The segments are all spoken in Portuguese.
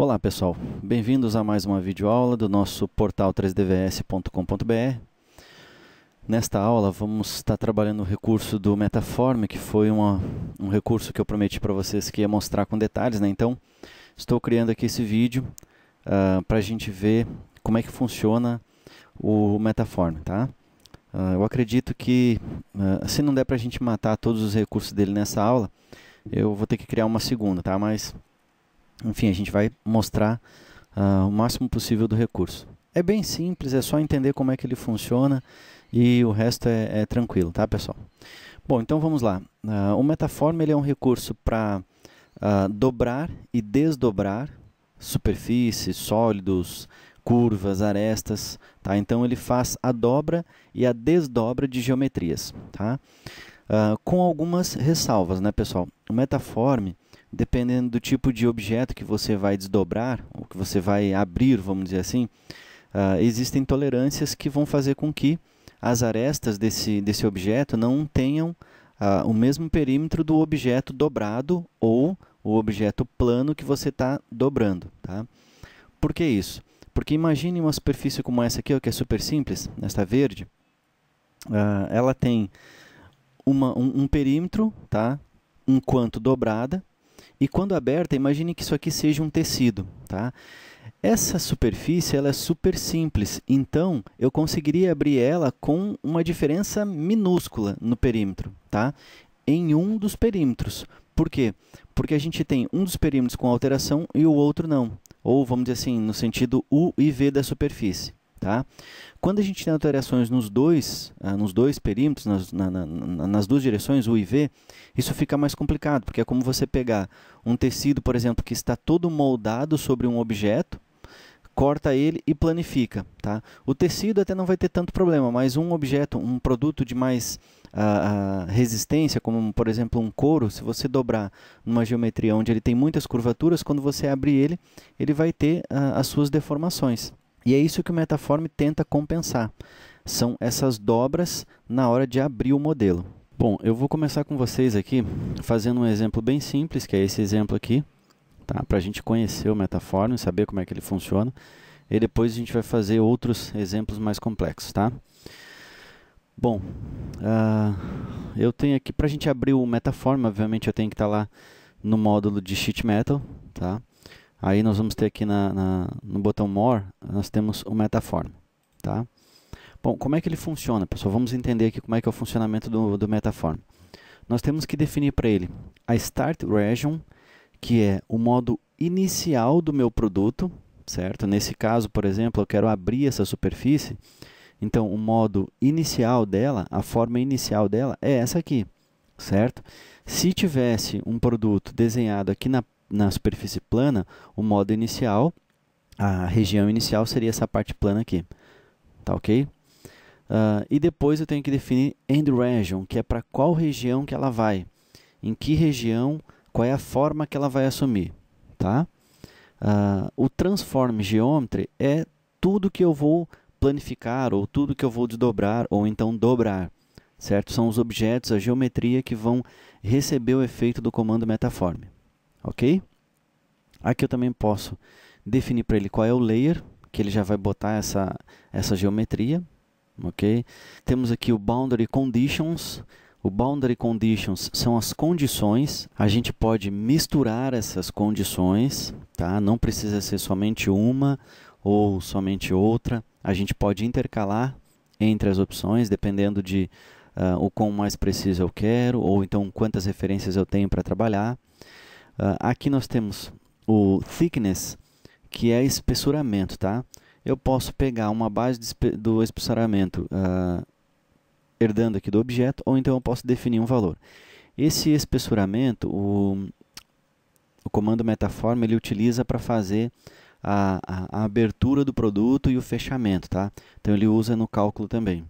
Olá pessoal, bem-vindos a mais uma videoaula do nosso portal 3dvs.com.br. Nesta aula vamos estar trabalhando o recurso do Metaform, que foi um recurso que eu prometi para vocês que ia mostrar com detalhes, né? Então, estou criando aqui esse vídeo para a gente ver como é que funciona o Metaform, tá? Eu acredito que, se não der para a gente matar todos os recursos dele nessa aula, eu vou ter que criar uma segunda, tá? Mas, enfim, a gente vai mostrar o máximo possível do recurso. É bem simples, é só entender como é que ele funciona e o resto é tranquilo, tá, pessoal? Bom, então vamos lá. O Metaform ele é um recurso para dobrar e desdobrar superfícies, sólidos, curvas, arestas, tá? Então ele faz a dobra e a desdobra de geometrias, tá? Com algumas ressalvas, né, pessoal? O Metaform, dependendo do tipo de objeto que você vai desdobrar, ou que você vai abrir, vamos dizer assim, existem tolerâncias que vão fazer com que as arestas desse objeto não tenham o mesmo perímetro do objeto dobrado ou o objeto plano que você está dobrando, tá? Por que isso? Porque imagine uma superfície como essa aqui, ó, que é super simples, esta verde, ela tem um perímetro, tá? Enquanto dobrada, e quando aberta, imagine que isso aqui seja um tecido, tá? Essa superfície ela é super simples, então eu conseguiria abrir ela com uma diferença minúscula no perímetro, tá? Em um dos perímetros. Por quê? Porque a gente tem um dos perímetros com alteração e o outro não. Ou, vamos dizer assim, no sentido U e V da superfície. Tá? Quando a gente tem alterações nos dois perímetros, nas duas direções, U e V, isso fica mais complicado, porque é como você pegar um tecido, por exemplo, que está todo moldado sobre um objeto, corta ele e planifica. Tá? O tecido até não vai ter tanto problema, mas um objeto, um produto de mais resistência, como por exemplo um couro, se você dobrar numa geometria onde ele tem muitas curvaturas, quando você abrir ele, ele vai ter as suas deformações. E é isso que o Metaform tenta compensar. São essas dobras na hora de abrir o modelo. Bom, eu vou começar com vocês aqui fazendo um exemplo bem simples, que é esse exemplo aqui, tá? Para a gente conhecer o Metaform, saber como é que ele funciona. E depois a gente vai fazer outros exemplos mais complexos, tá? Bom, eu tenho aqui, para a gente abrir o Metaform, obviamente eu tenho que estar lá no módulo de Sheet Metal, tá? Aí nós vamos ter aqui no botão More, nós temos o Metaform, tá? Bom, como é que ele funciona, pessoal? Vamos entender aqui como é que é o funcionamento do Metaform. Nós temos que definir para ele a Start Region, que é o modo inicial do meu produto, certo? Nesse caso, por exemplo, eu quero abrir essa superfície, então o modo inicial dela, a forma inicial dela é essa aqui, certo? Se tivesse um produto desenhado aqui na superfície plana, o modo inicial, a região inicial seria essa parte plana aqui, tá ok? E depois eu tenho que definir End Region, que é para qual região que ela vai, em que região, qual é a forma que ela vai assumir, tá? O Transform Geometry é tudo que eu vou planificar, ou tudo que eu vou desdobrar, ou então dobrar, certo? São os objetos, a geometria que vão receber o efeito do comando Metaform. Ok? Aqui eu também posso definir para ele qual é o layer, que ele já vai botar essa geometria. Ok? Temos aqui o Boundary Conditions. O Boundary Conditions são as condições. A gente pode misturar essas condições, tá? Não precisa ser somente uma ou somente outra. A gente pode intercalar entre as opções, dependendo de o quão mais preciso eu quero, ou então quantas referências eu tenho para trabalhar. Aqui nós temos o thickness, que é espessuramento, tá? Eu posso pegar uma base do espessuramento herdando aqui do objeto, ou então eu posso definir um valor. Esse espessuramento, o comando Metaform, ele utiliza para fazer a abertura do produto e o fechamento, tá? Então ele usa no cálculo também.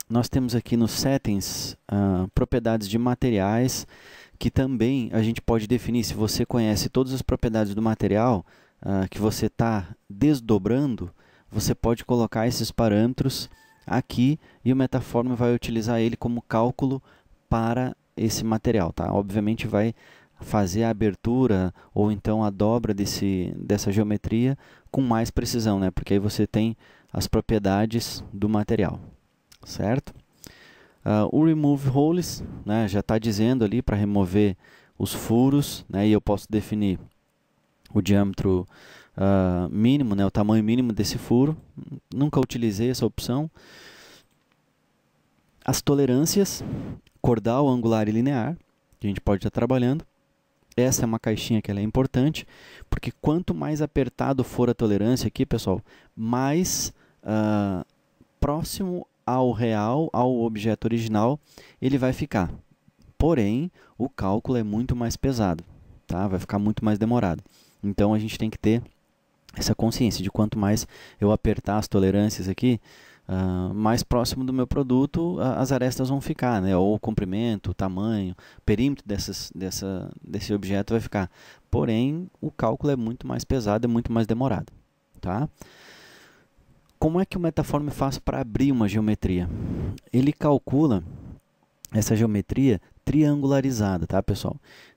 Nós temos aqui nos settings propriedades de materiais, que também a gente pode definir, se você conhece todas as propriedades do material que você está desdobrando, você pode colocar esses parâmetros aqui e o Metaform vai utilizar ele como cálculo para esse material, tá? Obviamente vai fazer a abertura ou então a dobra dessa geometria com mais precisão, né? Porque aí você tem as propriedades do material, certo? O Remove Holes, né, já está dizendo ali para remover os furos, né, e eu posso definir o diâmetro mínimo, né, o tamanho mínimo desse furo. Nunca utilizei essa opção. As tolerâncias, cordal, angular e linear, que a gente pode estar trabalhando. Essa é uma caixinha que ela é importante, porque quanto mais apertado for a tolerância aqui, pessoal, mais próximo ao real, ao objeto original, ele vai ficar. Porém, o cálculo é muito mais pesado, tá? Vai ficar muito mais demorado. Então, a gente tem que ter essa consciência de quanto mais eu apertar as tolerâncias aqui, mais próximo do meu produto as arestas vão ficar, né? Ou o comprimento, o tamanho, o perímetro desse objeto vai ficar. Porém, o cálculo é muito mais pesado, é muito mais demorado, tá? Como é que o Metaform faz para abrir uma geometria? Ele calcula essa geometria triangularizada, tá, pessoal?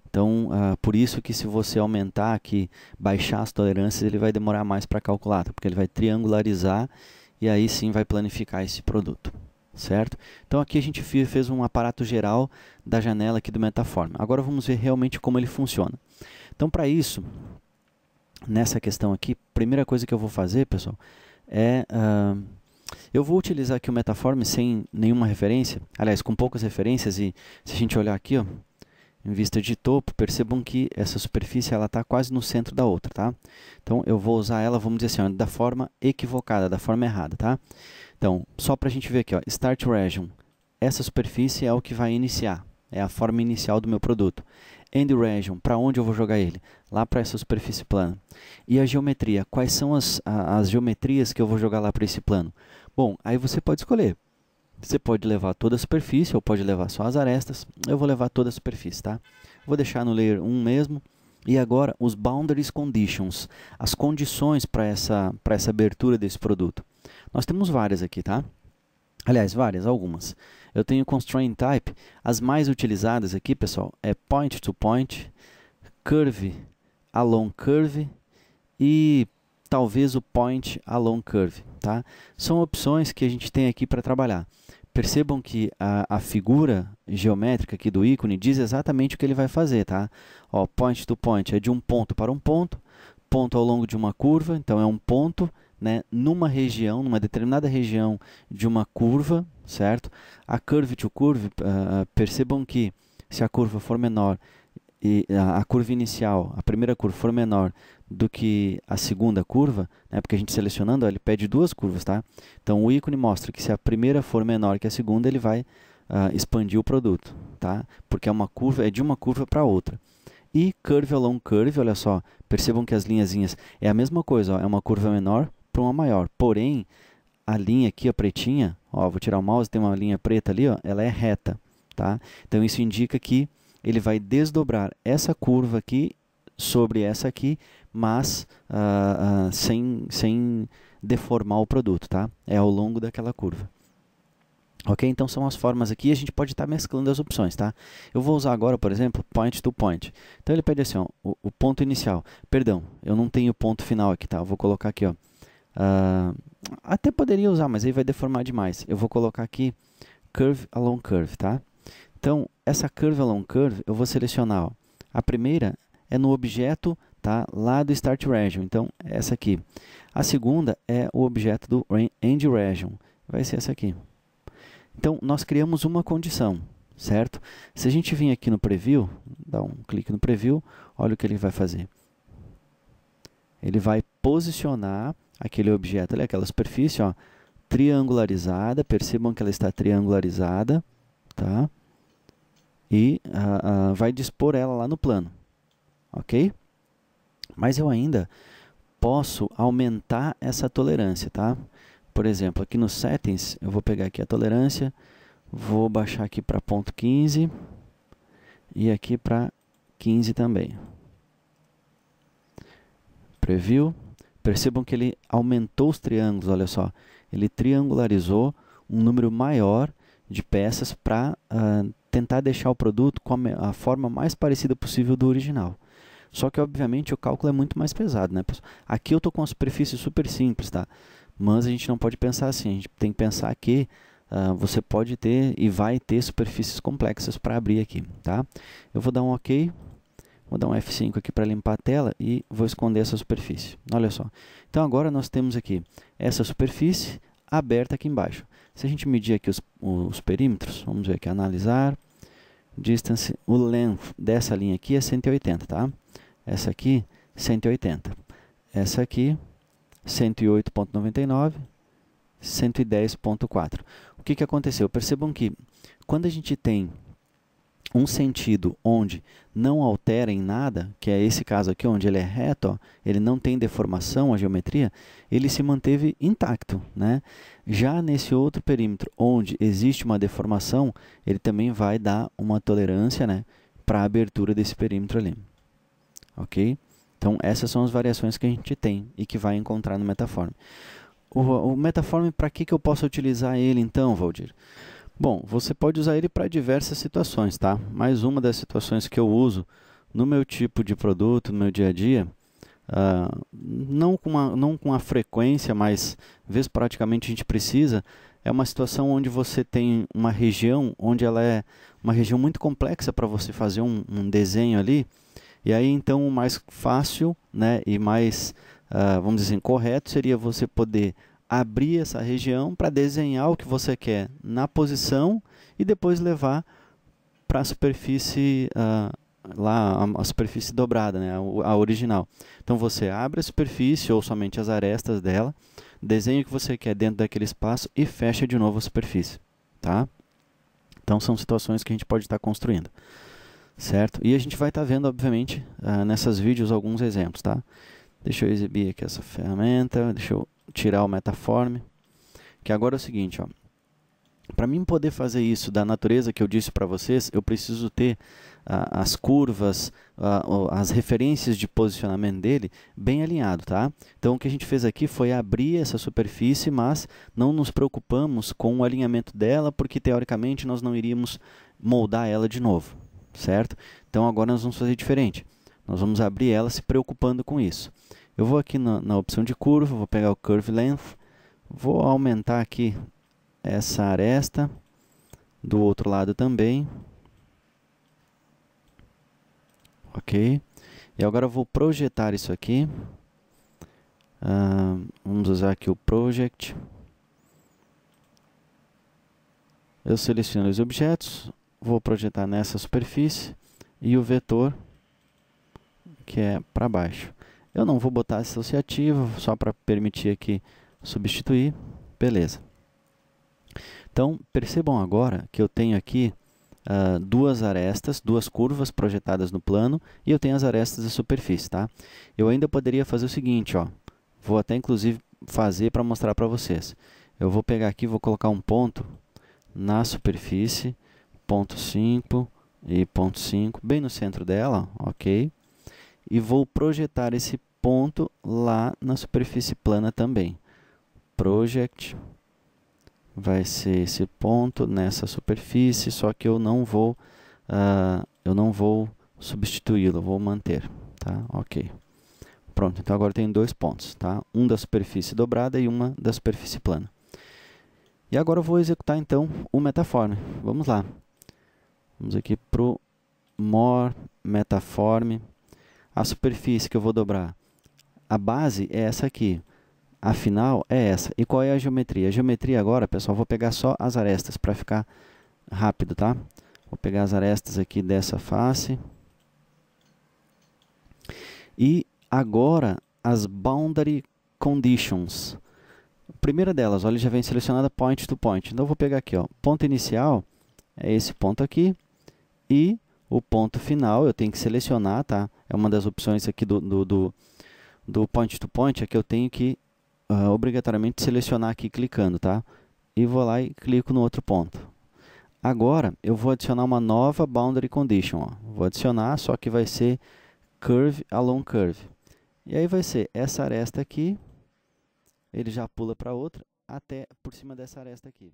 Então, por isso que se você aumentar aqui, baixar as tolerâncias, ele vai demorar mais para calcular, tá? Porque ele vai triangularizar e aí sim vai planificar esse produto, certo? Então aqui a gente fez um aparato geral da janela aqui do Metaform. Agora vamos ver realmente como ele funciona. Então, para isso, nessa questão aqui, primeira coisa que eu vou fazer, pessoal, eu vou utilizar aqui o Metaform sem nenhuma referência, aliás, com poucas referências, e se a gente olhar aqui, ó, em vista de topo, percebam que essa superfície está quase no centro da outra, tá? Então, eu vou usar ela, vamos dizer assim, ó, da forma equivocada, da forma errada, tá? Então, só para a gente ver aqui, ó, Start Region, essa superfície é o que vai iniciar, é a forma inicial do meu produto. End Region, para onde eu vou jogar ele? Lá para essa superfície plana. E a geometria, quais são as geometrias que eu vou jogar lá para esse plano? Bom, aí você pode escolher. Você pode levar toda a superfície ou pode levar só as arestas. Eu vou levar toda a superfície, tá? Vou deixar no Layer 1 mesmo. E agora, os Boundaries Conditions, as condições para essa abertura desse produto. Nós temos várias aqui, tá? Aliás, algumas. Eu tenho Constraint Type. As mais utilizadas aqui, pessoal, é Point to Point, Curve Along Curve e talvez o Point Along Curve, tá? São opções que a gente tem aqui para trabalhar. Percebam que a figura geométrica aqui do ícone diz exatamente o que ele vai fazer, tá? Ó, Point to Point é de um ponto para um ponto, ponto ao longo de uma curva, então é um ponto, né, numa região, numa determinada região de uma curva, certo? A Curve to Curve, percebam que se a curva for menor e a curva inicial, a primeira curva for menor do que a segunda curva, né, porque a gente selecionando, ó, ele pede duas curvas, tá? Então o ícone mostra que se a primeira for menor que a segunda, ele vai expandir o produto, tá? Porque é de uma curva para outra. E Curve Along Curve, olha só, percebam que as linhazinhas é a mesma coisa, ó, é uma curva menor para uma maior, porém a linha aqui, a pretinha, ó, vou tirar o mouse, tem uma linha preta ali, ó, ela é reta, tá? Então isso indica que ele vai desdobrar essa curva aqui sobre essa aqui, mas sem deformar o produto, tá? É ao longo daquela curva. Ok? Então são as formas aqui, a gente pode estar mesclando as opções, tá? Eu vou usar agora, por exemplo, Point to Point. Então ele pede assim, ó, o ponto inicial. Perdão, eu não tenho ponto final aqui, tá? Eu vou colocar aqui, ó. Até poderia usar, mas aí vai deformar demais. Eu vou colocar aqui Curve Along Curve, tá? Então, essa Curve Along Curve, eu vou selecionar, ó, a primeira é no objeto, tá, lá do Start Region, então, essa aqui. A segunda é o objeto do End Region, vai ser essa aqui. Então, nós criamos uma condição, certo? Se a gente vir aqui no Preview, dá um clique no Preview, olha o que ele vai fazer. Ele vai posicionar aquele objeto ali, aquela superfície, ó, triangularizada, percebam que ela está triangularizada, tá? E vai dispor ela lá no plano, ok? Mas eu ainda posso aumentar essa tolerância, tá? Por exemplo, aqui nos Settings, eu vou pegar aqui a tolerância, vou baixar aqui para 0.15 e aqui para 15 também. Preview, percebam que ele aumentou os triângulos, olha só, ele triangularizou um número maior de peças para tentar deixar o produto com a forma mais parecida possível do original. Só que, obviamente, o cálculo é muito mais pesado, né, pessoal? Aqui eu estou com uma superfície super simples, tá? Mas a gente não pode pensar assim, a gente tem que pensar que você pode ter e vai ter superfícies complexas para abrir aqui, tá? Eu vou dar um OK, vou dar um F5 aqui para limpar a tela e vou esconder essa superfície. Olha só. Então agora nós temos aqui essa superfície aberta aqui embaixo. Se a gente medir aqui os perímetros, vamos ver aqui, analisar, distance, o length dessa linha aqui é 180, tá? Essa aqui, 180. Essa aqui, 108,99, 110,4. O que aconteceu? Percebam que quando a gente tem um sentido onde não altera em nada, que é esse caso aqui, onde ele é reto, ó, ele não tem deformação, a geometria, ele se manteve intacto, né? Já nesse outro perímetro, onde existe uma deformação, ele também vai dar uma tolerância, né, para a abertura desse perímetro ali. Ok? Então, essas são as variações que a gente tem e que vai encontrar no Metaform. O Metaform, para que eu posso utilizar ele então, Valdir? Bom, você pode usar ele para diversas situações, tá? Mas uma das situações que eu uso no meu tipo de produto, no meu dia a dia, não com a frequência, mas vez praticamente a gente precisa, é uma situação onde você tem uma região, onde ela é uma região muito complexa para você fazer um desenho ali, e aí então o mais fácil, né, e mais, vamos dizer assim, correto seria você poder abrir essa região para desenhar o que você quer na posição e depois levar para a superfície, lá a superfície dobrada, né, a original. Então você abre a superfície ou somente as arestas dela, desenha o que você quer dentro daquele espaço e fecha de novo a superfície, tá? Então são situações que a gente pode estar construindo, certo? E a gente vai estar vendo, obviamente, nessas vídeos alguns exemplos, tá? Deixa eu exibir aqui essa ferramenta, deixa eu tirar o Metaform, que agora é o seguinte, ó, para mim poder fazer isso da natureza que eu disse para vocês, eu preciso ter as curvas, as referências de posicionamento dele bem alinhado, tá? Então o que a gente fez aqui foi abrir essa superfície, mas não nos preocupamos com o alinhamento dela, porque teoricamente nós não iríamos moldar ela de novo, certo? Então agora nós vamos fazer diferente. Nós vamos abrir ela se preocupando com isso. Eu vou aqui na opção de curva, vou pegar o Curve Length, vou aumentar aqui essa aresta, do outro lado também. Ok. E agora eu vou projetar isso aqui. Vamos usar aqui o Project. Eu seleciono os objetos, vou projetar nessa superfície e o vetor, que é para baixo. Eu não vou botar associativo, só para permitir aqui substituir. Beleza. Então, percebam agora que eu tenho aqui duas arestas, duas curvas projetadas no plano, e eu tenho as arestas da superfície, tá? Eu ainda poderia fazer o seguinte, ó. Vou até inclusive fazer para mostrar para vocês. Eu vou pegar aqui, vou colocar um ponto na superfície, ponto 5 e ponto 5, bem no centro dela, ok? E vou projetar esse ponto lá na superfície plana também. Project vai ser esse ponto nessa superfície, só que eu não vou substituí-lo, vou manter, tá? Ok. Pronto, então agora tem dois pontos, tá? Um da superfície dobrada e uma da superfície plana. E agora eu vou executar então o Metaform. Vamos lá. Vamos aqui para o More, Metaform. A superfície que eu vou dobrar, a base é essa aqui. A final é essa. E qual é a geometria? A geometria agora, pessoal, vou pegar só as arestas para ficar rápido, tá? Vou pegar as arestas aqui dessa face. E agora as Boundary Conditions. A primeira delas, olha, já vem selecionada Point to Point. Então eu vou pegar aqui, ó, ponto inicial é esse ponto aqui. E o ponto final eu tenho que selecionar, tá? É uma das opções aqui do Point to Point, é que eu tenho que obrigatoriamente selecionar aqui clicando, tá? E vou lá e clico no outro ponto. Agora, eu vou adicionar uma nova Boundary Condition, ó. Vou adicionar, só que vai ser Curve Along Curve. E aí vai ser essa aresta aqui, ele já pula para outra, até por cima dessa aresta aqui.